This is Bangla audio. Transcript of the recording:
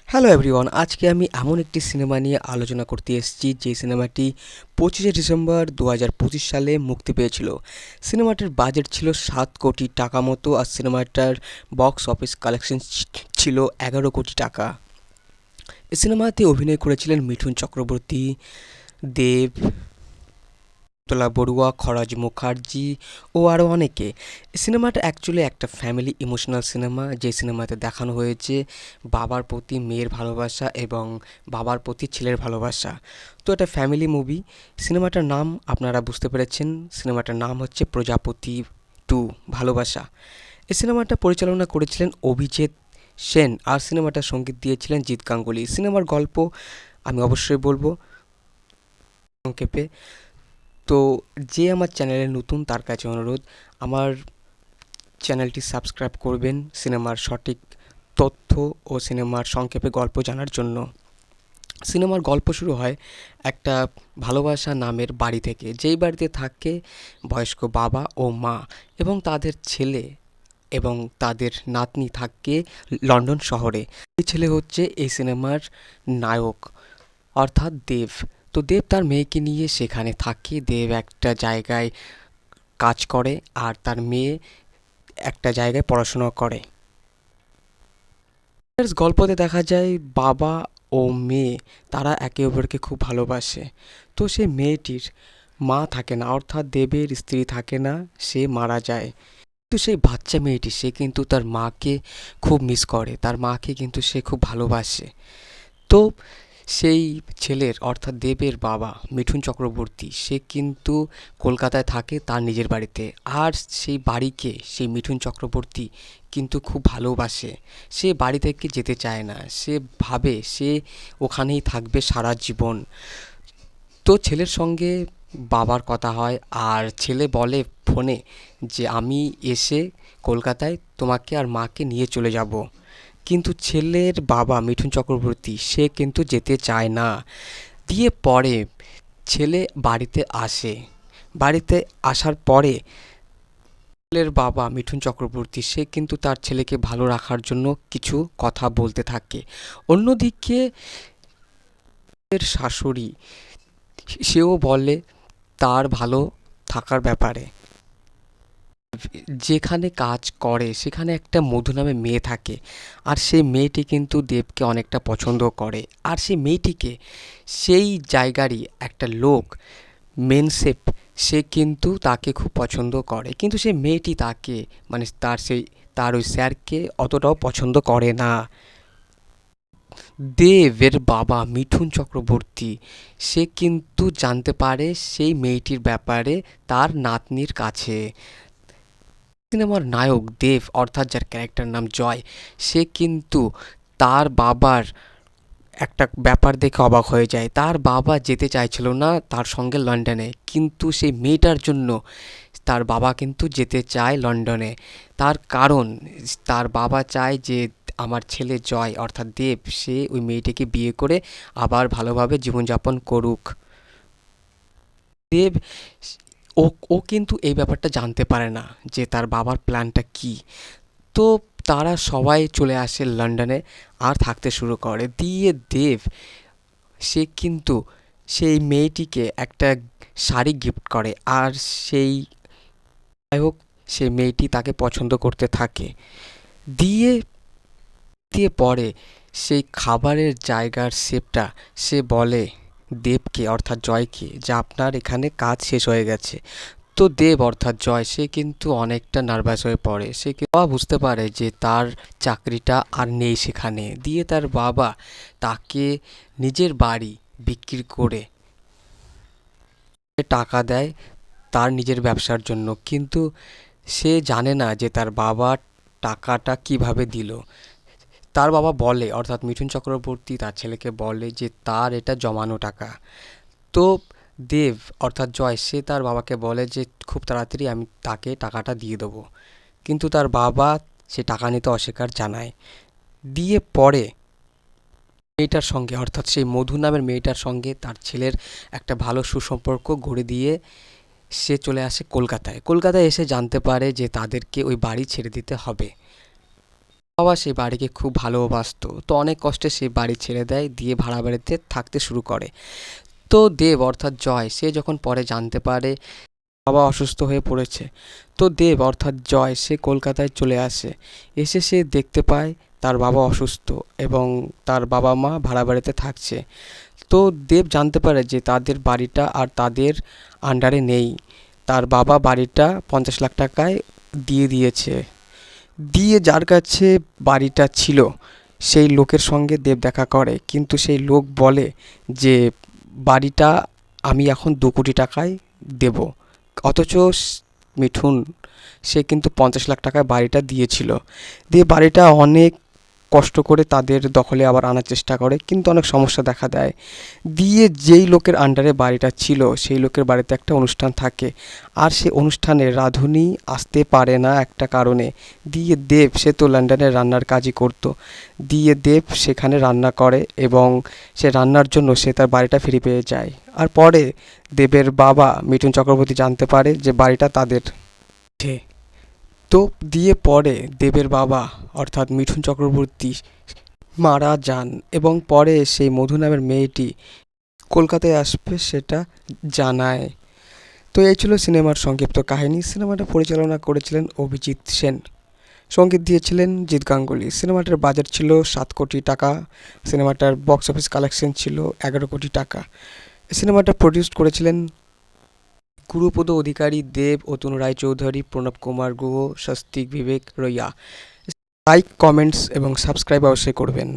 হ্যালো এভরিওয়ান, আজকে আমি এমন একটি সিনেমা নিয়ে আলোচনা করতে এসেছি যে সিনেমাটি 25শে ডিসেম্বর 2025 সালে মুক্তি পেয়েছিল। সিনেমাটির বাজেট ছিল 7 কোটি টাকা মতো, আর সিনেমাটার বক্স অফিস কালেকশন ছিল 11 কোটি টাকা। এই সিনেমাতে অভিনয় করেছিলেন মিঠুন চক্রবর্তী, দেব, তোলা বড়ুয়া, খরাজ মুখার্জি ও আরও অনেকে। এই সিনেমাটা অ্যাকচুয়ালি একটা ফ্যামিলি ইমোশনাল সিনেমা, যে সিনেমাতে দেখানো হয়েছে বাবার প্রতি মেয়ের ভালোবাসা এবং বাবার প্রতি ছেলের ভালোবাসা। তো এটা ফ্যামিলি মুভি। সিনেমাটার নাম আপনারা বুঝতে পেরেছেন, সিনেমাটার নাম হচ্ছে প্রজাপতি 2 ভালোবাসা। এই সিনেমাটা পরিচালনা করেছিলেন অভিজিৎ সেন, আর সিনেমাটার সঙ্গীত দিয়েছিলেন জিৎ গাঙ্গুলি। সিনেমার গল্প আমি অবশ্যই বলবো সংক্ষেপে। তো যে আমার চ্যানেলে নতুন তার কাছে অনুরোধ, আমার চ্যানেলটি সাবস্ক্রাইব করবেন সিনেমার সঠিক তথ্য ও সিনেমার সংক্ষেপে গল্প জানার জন্য। সিনেমার গল্প শুরু হয় একটা ভালোবাসা নামের বাড়ি থেকে, যেই বাড়িতে থাকে বয়স্ক বাবা ও মা এবং তাদের ছেলে এবং তাদের নাতনি থাকে লন্ডন শহরে। এই ছেলে হচ্ছে এই সিনেমার নায়ক, অর্থাৎ দেব। তো দেব তার মেয়েকে নিয়ে সেখানে থাকে। দেব একটা জায়গায় কাজ করে আর তার মেয়ে একটা জায়গায় পড়াশোনা করে। গল্পতে দেখা যায় বাবা ও মেয়ে তারা একে অপরকে খুব ভালোবাসে। তো সে মেয়েটির মা থাকে না, অর্থাৎ দেবের স্ত্রী থাকে না, সে মারা যায়। কিন্তু সেই বাচ্চা মেয়েটি সে কিন্তু তার মাকে খুব মিস করে, তার মাকে কিন্তু সে খুব ভালোবাসে। তো সেই ছেলের অর্থাৎ দেবের বাবা মিঠুন চক্রবর্তী সে কিন্তু কলকাতায় থাকে তার নিজের বাড়িতে, আর সেই বাড়িকে সেই মিঠুন চক্রবর্তী কিন্তু খুব ভালোবাসে। সে বাড়ি থেকে যেতে চায় না, সে ভাবে সে ওখানেই থাকবে সারা জীবন। তো ছেলের সঙ্গে বাবার কথা হয়, আর ছেলে বলে ফোনে যে আমি এসে কলকাতায় তোমাকে আর মাকে নিয়ে চলে যাব। কিন্তু ছেলের বাবা মিঠুন চক্রবর্তী সে কিন্তু যেতে চায় না। দিয়ে পরে ছেলে বাড়িতে আসে। বাড়িতে আসার পরে ছেলের বাবা মিঠুন চক্রবর্তী সে কিন্তু তার ছেলেকে ভালো রাখার জন্য কিছু কথা বলতে থাকে। অন্যদিকে এর শাশুড়ি সেও বলে তার ভালো থাকার ব্যাপারে। যেখানে কাজ করে সেখানে একটা মধু নামে মেয়ে থাকে, আর সেই মেয়েটি কিন্তু দেবকে অনেকটা পছন্দ করে। আর সেই মেয়েটিকে সেই জায়গারই একটা লোক মেনসেপ সে কিন্তু তাকে খুব পছন্দ করে, কিন্তু সেই মেয়েটি তাকে মানে তার ওই স্যারকে অতটাও পছন্দ করে না। দেবের বাবা মিঠুন চক্রবর্তী সে কিন্তু জানতে পারে সেই মেয়েটির ব্যাপারে তার নাতনির কাছে। সিনেমার নায়ক দেব, অর্থাৎ যার ক্যারেক্টার নাম জয়, সে কিন্তু তার বাবার একটা ব্যাপার দেখে অবাক হয়ে যায়। তার বাবা যেতে চাইছিল না তার সঙ্গে লন্ডনে, কিন্তু সেই মেয়েটার জন্য তার বাবা কিন্তু যেতে চায় লন্ডনে। তার কারণ তার বাবা চায় যে আমার ছেলে জয় অর্থাৎ দেব সে ওই মেয়েটিকে বিয়ে করে আবার ভালোভাবে জীবনযাপন করুক। দেব ও ও কিন্তু এই ব্যাপারটা জানতে পারে না যে তার বাবার প্ল্যানটা কী। তো তারা সবাই চলে আসে লন্ডনে আর থাকতে শুরু করে। দিয়ে দেব সে কিন্তু সেই মেয়েটিকে একটা শাড়ি গিফট করে, আর সেই যাই হোক সেই মেয়েটি তাকে পছন্দ করতে থাকে। দিয়ে দিয়ে পরে সেই খাবারের জায়গার শেফটা সে বলে দেবকে অর্থাৎ জয়কে যে আপনার এখানে কাজ শেষ হয়ে গেছে। তো দেব অর্থাৎ জয় সে কিন্তু অনেকটা নার্ভাস হয়ে পড়ে। সে বাবা বুঝতে পারে যে তার চাকরিটা আর নেই সেখানে। দিয়ে তার বাবা তাকে নিজের বাড়ি বিক্রি করে টাকা দেয় তার নিজের ব্যবসার জন্য, কিন্তু সে জানে না যে তার বাবা টাকাটা কিভাবে দিল। তার বাবা বলে অর্থাৎ মিঠুন চক্রবর্তী তার ছেলেকে বলে যে তার এটা জমানো টাকা। তো দেব অর্থাৎ জয় সে তার বাবাকে বলে যে খুব তাড়াতাড়ি আমি তাকে টাকাটা দিয়ে দেবো, কিন্তু তার বাবা সে টাকা নিতে অস্বীকার জানায়। দিয়ে পরে মেয়েটার সঙ্গে অর্থাৎ সেই মধু নামের মেয়েটার সঙ্গে তার ছেলের একটা ভালো সুসম্পর্ক গড়ে দিয়ে সে চলে আসে কলকাতায়। কলকাতায় এসে জানতে পারে যে তাদেরকে ওই বাড়ি ছেড়ে দিতে হবে। বাবা সেই বাড়িকে খুব ভালোবাসতো, তো অনেক কষ্টে সেই বাড়ি ছেড়ে দেয়, দিয়ে ভাড়া বাড়িতে থাকতে শুরু করে। তো দেব অর্থাৎ জয় সে যখন পরে জানতে পারে বাবা অসুস্থ হয়ে পড়েছে, তো দেব অর্থাৎ জয় সে কলকাতায় চলে আসে। এসে সে দেখতে পায় তার বাবা অসুস্থ এবং তার বাবা মা ভাড়া বাড়িতে থাকছে। তো দেব জানতে পারে যে তাদের বাড়িটা আর তাদের আন্ডারে নেই। তার বাবা বাড়িটা 50 লাখ টাকায় দিয়ে দিয়েছে। দিয়ে যার কাছে বাড়িটা ছিল সেই লোকের সঙ্গে দেব দেখা করে, কিন্তু সেই লোক বলে যে বাড়িটা আমি এখন 2 কোটি টাকায় দেব। অথচ মিঠুন সে কিন্তু 50 লাখ টাকায় বাড়িটা দিয়েছিল। দিয়ে বাড়িটা অনেক কষ্ট করে তাদের দখলে আবার আনার চেষ্টা করে, কিন্তু অনেক সমস্যা দেখা দেয়। দিয়ে যেই লোকের আন্ডারে বাড়িটা ছিল সেই লোকের বাড়িতে একটা অনুষ্ঠান থাকে, আর সে অনুষ্ঠানে রাঁধুনি আসতে পারে না একটা কারণে। দিয়ে দেব সে তো লন্ডনে রান্নার কাজই করতো, দিয়ে দেব সেখানে রান্না করে এবং সে রান্নার জন্য সে তার বাড়িটা ফিরে পেয়ে যায়। আর পরে দেবের বাবা মিঠুন চক্রবর্তী জানতে পারে যে বাড়িটা তাদের। তো দিয়ে পরে দেবের বাবা অর্থাৎ মিঠুন চক্রবর্তী মারা যান এবং পরে সেই মধু নামের মেয়েটি কলকাতায় আসবে সেটা জানায়। তো এই ছিল সিনেমার সংক্ষিপ্ত কাহিনী। সিনেমাটা পরিচালনা করেছিলেন অভিজিৎ সেন, সঙ্গীত দিয়েছিলেন জিৎ গাঙ্গুলি। সিনেমাটার বাজেট ছিল 7 কোটি টাকা। সিনেমাটার বক্স অফিস কালেকশন ছিল 11 কোটি টাকা। সিনেমাটা প্রডিউস করেছিলেন গুরুপদ অধিকারী, দেব, অতুল রায়চৌধুরী, প্রণব কুমার গুহ, স্বস্তিক, বিবেক রৈয়া। লাইক, কমেন্টস এবং সাবস্ক্রাইব অবশ্যই করবেন।